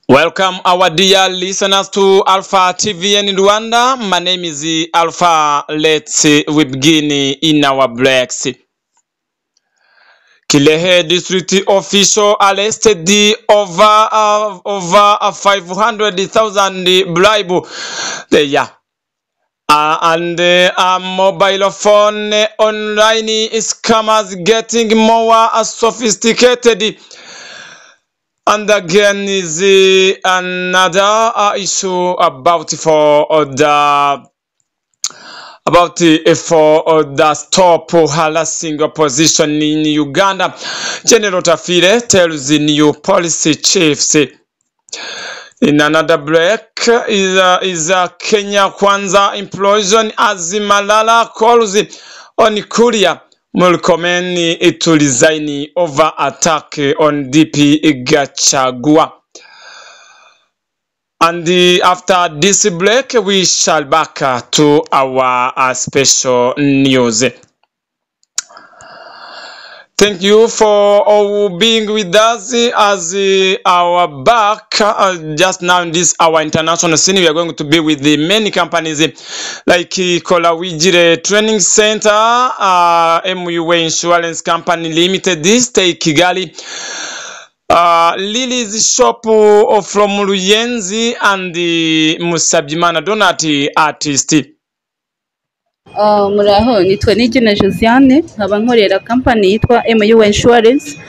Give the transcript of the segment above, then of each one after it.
Welcome our dear listeners to Alpha TV in Rwanda. My name is Alpha. Let's we begin in our breaks. Kilehe district official arrested over 500,000 bribe. Yeah. And mobile phone online scammers getting more sophisticated. And again is another issue about the stop harassing opposition in Uganda. General Otafiire tells the new policy chiefs. In another break is Kenya Kwanza implosion as Malala calls on Kuria Murkomen to resign over attack on DP Gachagua. And after this break, we shall back to our special news. Thank you for being with us as our back just now in this our international scene. We are going to be with the many companies like Kolawijire Training Center, MUA Insurance Company Limited, Stay Kigali, Lily's Shop from Ruyenzi, and the Musabyimana Donati artist. Muraho nitwa Nigena Josiane nkaba nkorera company yitwa MUA Insurance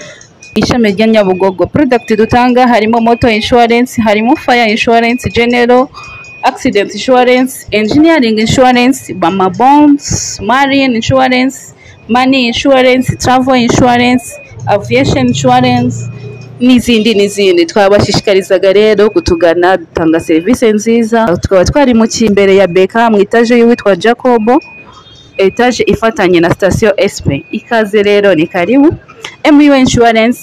ishami rya Nyabugogo. Product dutanga harimo motor insurance, harimo fire insurance, general accident insurance, engineering insurance, bama bonds, marine insurance, money insurance, travel insurance, aviation insurance n'izindi twabashishikarizaga rero kutugana dutanga service nziza. Tukaba twari mu kimbere ya Beka mu etaje y'uwitwa Jacobo, etaje ifatanye na station SP. Ikaze rero ni karibu. MUA Insurance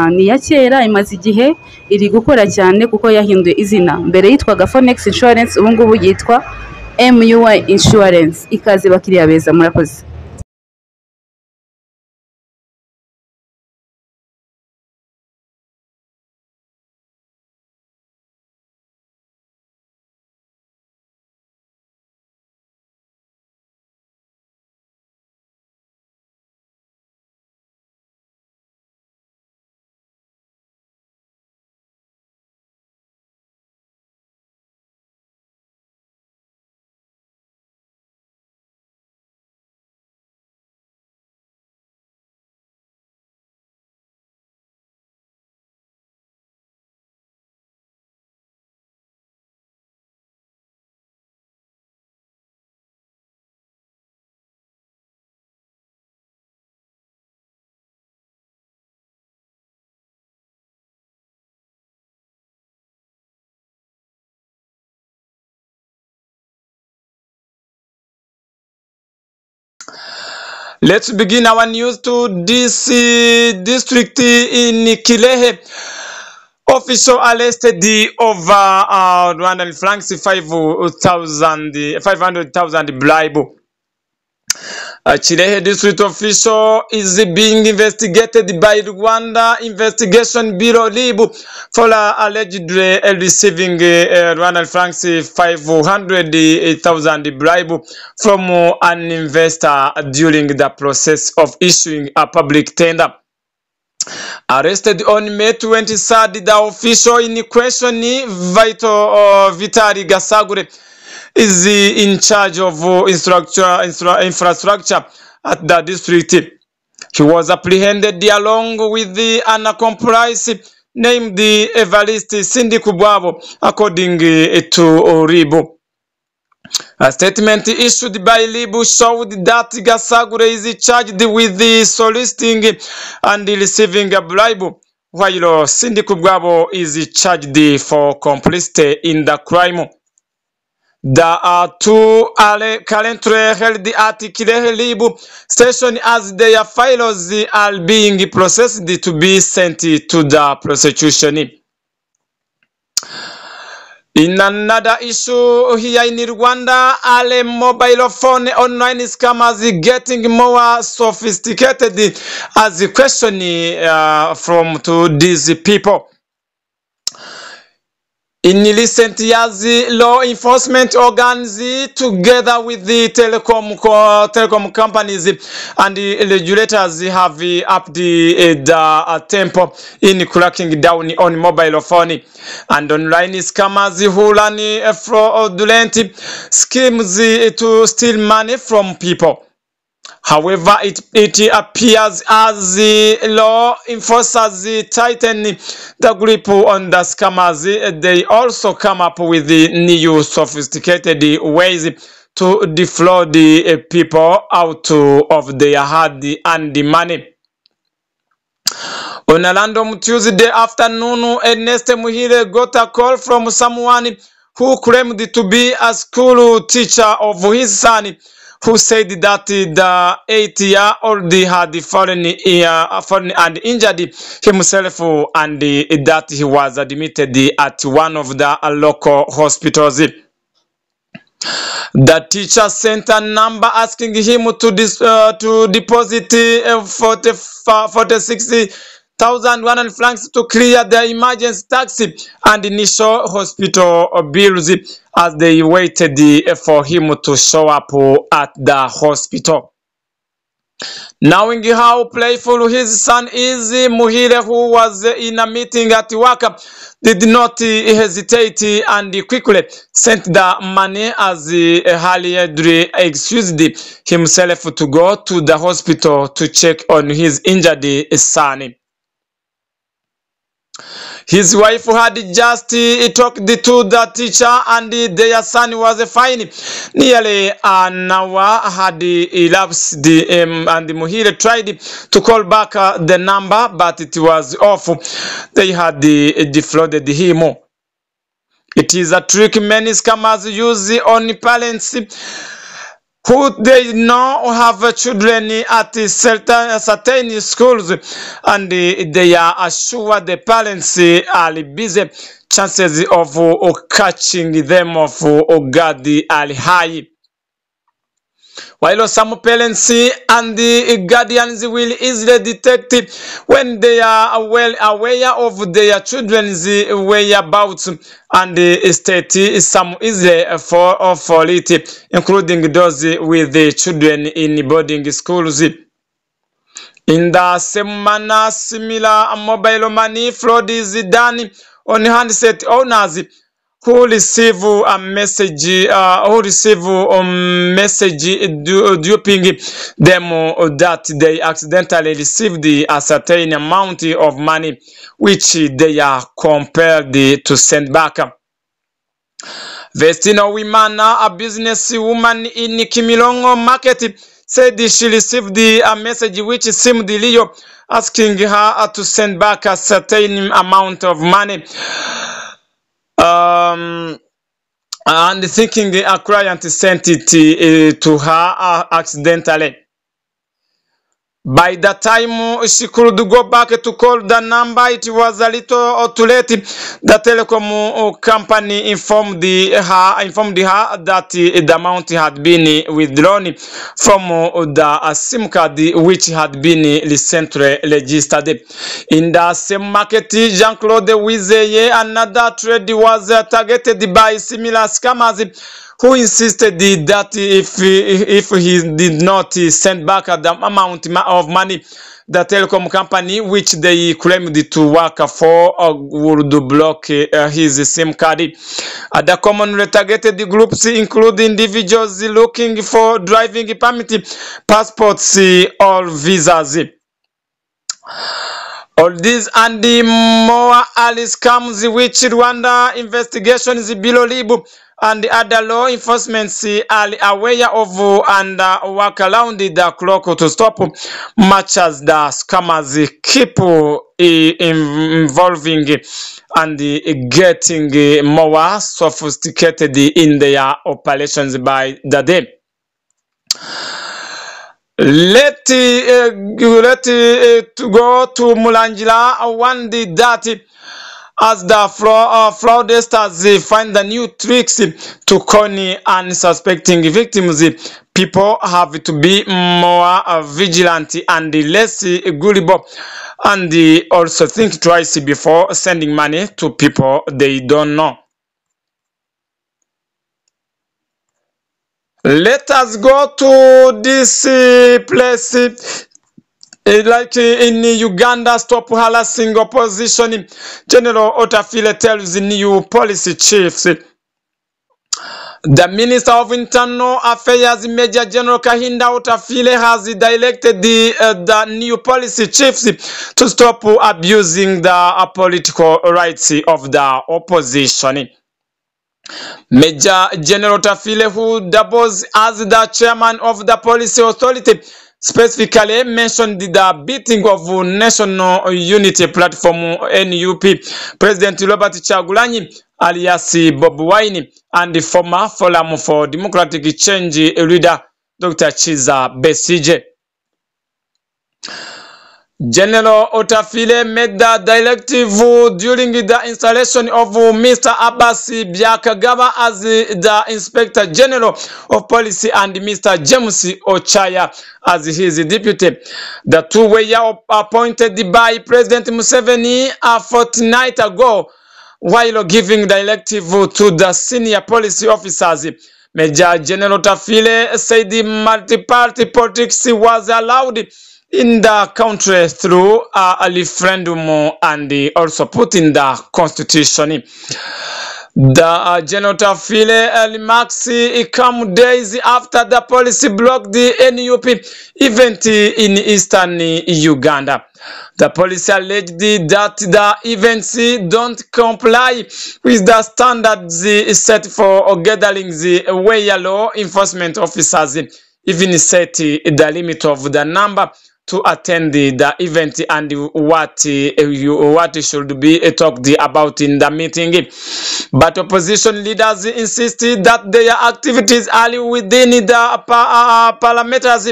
ni ya kera imaze igihe iri gukora cyane kuko yahinduye izina. Mbere yitwaga Phoenix Insurance, ubu ngubu yitwa MUA Insurance. Ikaze bakiriya beza, murakoze. Let's begin our news to this district in Kilehe. Official arrested over Rwandan francs 500,000 bribe. Kilehe district official is being investigated by Rwanda Investigation Bureau (RIB) for allegedly receiving Rwandan francs 500,000 bribe from an investor during the process of issuing a public tender. Arrested on May 23rd, the official in question, Vitali Gasagure, is in charge of infrastructure at the district. He was apprehended along with an accomplice named Evariste Sindikubwabo, according to RIB. A statement issued by RIB showed that Gasagure is charged with soliciting and receiving a bribe, while Sindikubwabo is charged for complicity in the crime. The two are currently held at Kilehe RIB station as their files are being processed to be sent to the prosecution. In another issue here in Rwanda, all mobile phone online scammers getting more sophisticated as questioning from to these people. In recent years, law enforcement organs, together with the telecom companies and the regulators, have upped the tempo in cracking down on mobile phone and online scammers who run fraudulent schemes to steal money from people. However, it appears as the law enforcers tighten the grip on the scammers, they also come up with the new sophisticated ways to defraud the people out of their hard-earned money. On a random Tuesday afternoon, Ernest Muhire got a call from someone who claimed to be a school teacher of his son, who said that the 8-year-old had fallen and injured himself and that he was admitted at one of the local hospitals. The teacher sent a number asking him to deposit 46,100 francs to clear the emergency taxi and initial hospital bills as they waited for him to show up at the hospital. Knowing how playful his son is, Muhire, who was in a meeting at work, did not hesitate and quickly sent the money as hurriedly excused himself to go to the hospital to check on his injured son. His wife had just talked to the teacher and their son was fine. Nearly an hour had elapsed and Muhire tried to call back the number, but it was off. They had defrauded him. It is a trick many scammers use on parents who they know have children at certain schools and they are assured the parents are busy. Chances of catching them off guard are high. While some parents and the guardians will easily detect when they are well aware of their children's whereabouts and state some easily for it, including those with the children in boarding schools. In the same manner, similar mobile money fraud is done on handset owners who receive a message duping them that they accidentally received a certain amount of money which they are compelled to send back. Vestino Wimana, a businesswoman in Kimilongo Market, said she received a message which seemed real, asking her to send back a certain amount of money. And thinking a client sent it to her accidentally. By the time she could go back to call the number, it was a little too late. The telecom company informed her that the amount had been withdrawn from the SIM card which had been recently registered. In the same market, Jean-Claude Wizeye, another trade, was targeted by similar scammers who insisted that if he did not send back the amount of money, the telecom company which they claimed to work for would block his SIM card. Other commonly targeted groups include individuals looking for driving permit, passports, or visas. All these and more are scams which Rwanda Investigations Bureau (RIB) and other law enforcement are aware of and work around the clock to stop, much as the scammers keep evolving and getting more sophisticated in their operations by the day. Let go to Mulanjila one day that as the fraudsters find the new tricks to con unsuspecting victims, people have to be more vigilant and less gullible, and also think twice before sending money to people they don't know. Let us go to this place. Like in Uganda, stop harassing opposition. General Otafiire tells the new policy chiefs. The Minister of Internal Affairs, Major General Kahinda Otafiire, has directed the new policy chiefs to stop abusing the political rights of the opposition. Major General Otafiire, who doubles as the chairman of the policy authority, specifically mentioned the beating of National Unity Platform NUP President Robert Kyagulanyi alias Bob Wine and the former Forum for Democratic Change leader Dr. Chiza Besigye. General Otafiire made the directive during the installation of Mr. Abbas Byakagaba as the Inspector General of Police and Mr. James Ochaya as his deputy. The two were appointed by President Museveni a fortnight ago while giving directive to the senior policy officers. Major General Otafiire said the multi-party politics was allowed in the country through a referendum and also put in the constitution. The General Otafiire remarks come days after the police blocked the NUP event in eastern Uganda. The police alleged that the events don't comply with the standards set for gatherings, where law enforcement officers even set the limit of the number to attend the event and what should be talked about in the meeting. But opposition leaders insisted that their activities are within the parameters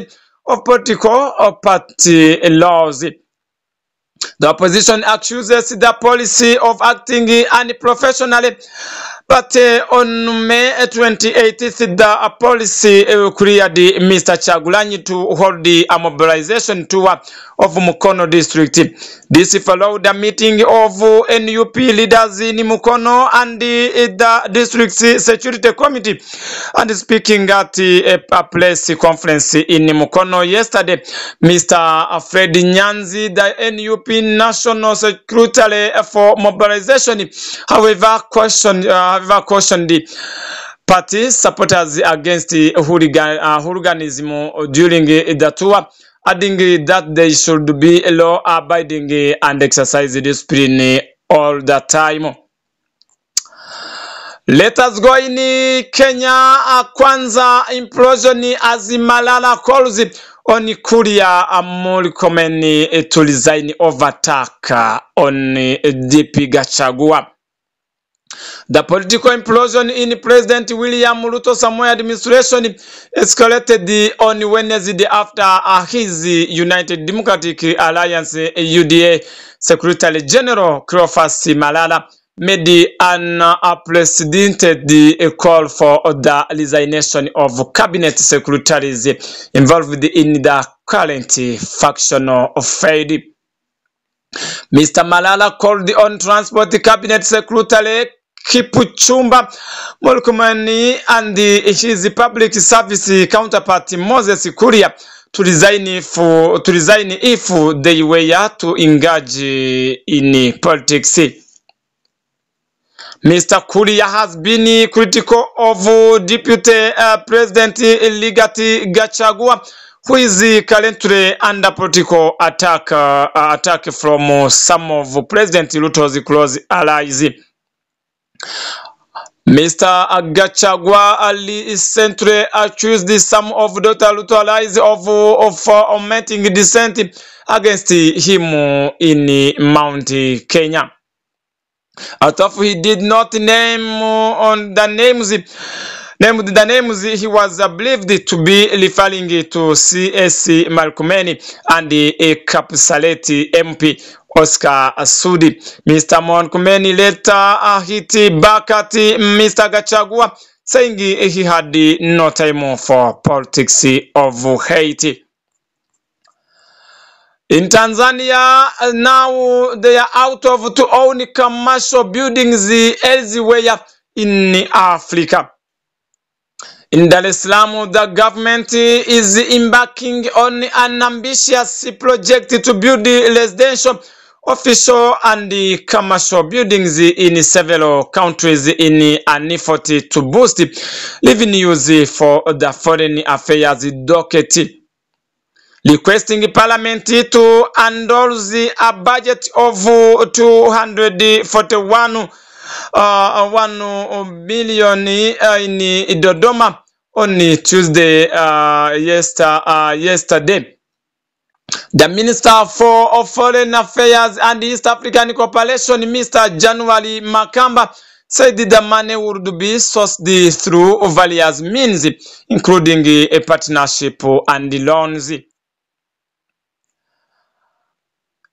of political party laws. The opposition accuses the policy of acting unprofessionally, but on May 28th, the policy cleared Mr. Kyagulanyi to hold a mobilization tour of Mukono district. This followed a meeting of NUP leaders in Mukono and the district security committee. And speaking at a press conference in Mukono yesterday, Mr. Fred Nyanzi, the NUP National Secretary for Mobilization, however, cautioned the party supporters against hooliganism during the tour, adding that they should be law-abiding and exercise discipline all the time. Let us go in Kenya. Kwanza implosion as Malala calls on Kuria Murkomen to resign over attack on DP Gachagua. The political implosion in President William Ruto Samoei administration escalated on Wednesday after his United Democratic Alliance UDA Secretary General Cleophas Malala made an unprecedented call for the resignation of cabinet secretaries involved in the current factional fight. Mr. Malala called on Transport Cabinet Secretary Kipchumba Murkomen and his public service counterpart Moses Kuria to resign if they were to engage in politics. Mr. Kuria has been critical of Deputy President Rigathi Gachagua, who is currently under political attack from some of President Ruto's close allies. Mr. Gachagua recently accused some of Dr. Ruto allies of fomenting dissent against him in Mount Kenya. Although he did not name the names, he was believed to be referring to CS Murkomen and a Kapsaleti MP Oscar Sudi. Mr. Murkomen later hit back at Mr. Gachagua, saying he had no time for politics of hate. In Tanzania, now they are out of to own commercial buildings elsewhere in Africa. In Dar es Salaam, the government is embarking on an ambitious project to build residential, official and commercial buildings in several countries in an effort to boost revenues for the Foreign Affairs docket, requesting Parliament to endorse a budget of 241 1 billion in Dodoma on Tuesday yesterday. The Minister for Foreign Affairs and East African Cooperation, Mr. January Makamba, said the money would be sourced through various means, including a partnership and loans.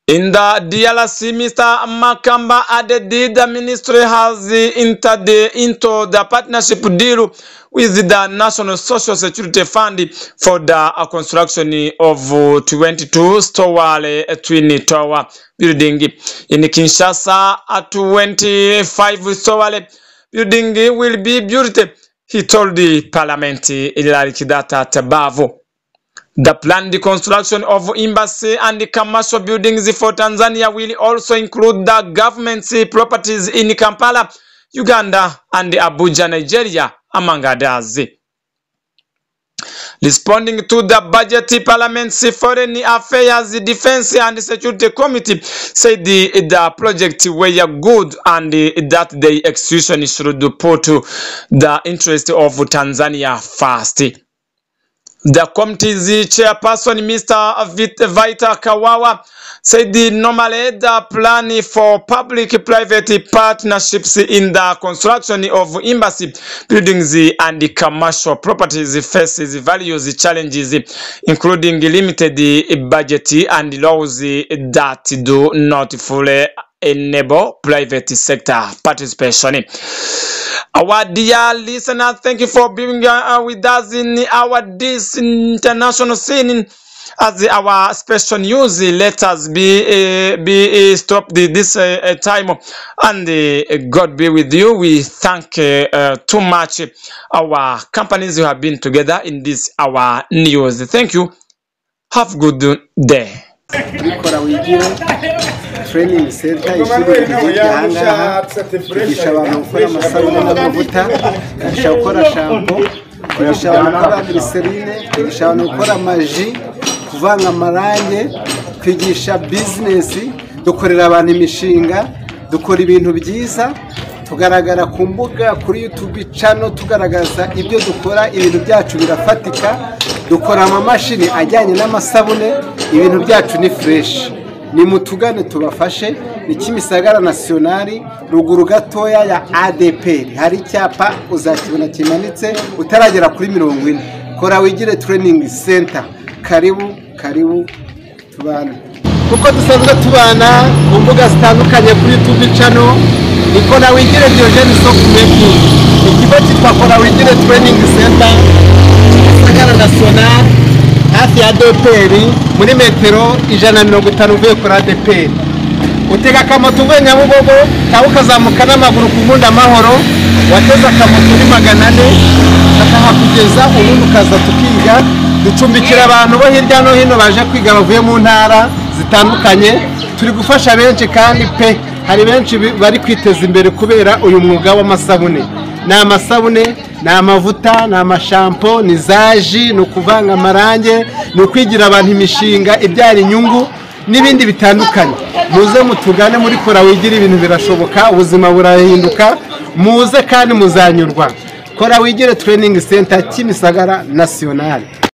In the DRC, Mr. Makamba added the ministry has entered into the partnership deal with the National Social Security Fund for the construction of 22-story twin tower building. In Kinshasa, a 25-story building will be built, he told the parliament like that at above. The planned construction of embassy and commercial buildings for Tanzania will also include the government's properties in Kampala, Uganda, and Abuja, Nigeria, among others. Responding to the budget, Parliament's Foreign Affairs, Defense and Security Committee said the project were good and that the execution should put the interest of Tanzania first. The committee's chairperson, Mr. Vita Kawawa, said normally the plan for public-private partnerships in the construction of embassy buildings and commercial properties faces various challenges, including limited budget and laws that do not fully enable private sector participation. Our dear listener, thank you for being with us in this international scene. As our special news, let us be stopped this time, and God be with you. We thank too much our companies who have been together in this our news. Thank you. Have a good day. Training center ishuri ry'ahangaha kwigisha abantu gukora amasabune n'amavuta, kwigisha gukora shampoo, kwigisha abantu gukora glycerine, kwigisha abantu gukora amaji, kuvanga amarange, kwigisha business, dukorera abantu imishinga, dukora ibintu byiza, tugaragara ku mbuga kuri YouTube channel tugaragaza ibyo dukora, ibintu byacu birafatika, dukora amamashini ajyanye n'amasabune, ibintu byacu ni fresh. Ni mutugane tubafashe, ni Kimisagara nationali ruguru gatoya ya ADP, hari icyapa uzakibona kimanitse utaragera kuri 40. Kora wigire training center, karibu tubana. Uko dusanzwe tubana ku mbuga zitandukanye kuri YouTube channel, niko na wigire Diogene Soft Making, ikigo cyitwa Kora wigire training center Kimisagara nationali hafi ya ADP muri metero 150 uvuye kuri ADP. Utega akamoto uvuye Nyabugogo cyangwa ukazamuka n'amaguru ku Nkunda Amahoro, wateza akamoto muri 400 akahakugeza, ubundi ukaza tukiga, ducumbikira abantu bo hirya no hino baje kwiga bavuye mu ntara zitandukanye. Turi gufasha benshi kandi hari benshi bari kwiteza imbere kubera uyu mwuga w'amasabune. Ni amasabune, ni amavuta, ni amashampo, ni zaji, ni ukuvanga amarange, ni ukwigira abantu imishinga ibyara inyungu n'ibindi bitandukanye. Muze mutugane muri Kora Wigire, ibintu birashoboka, ubuzima burahinduka, muze kandi muzanyurwa. Kora Wigire Training Center Kimisagara National.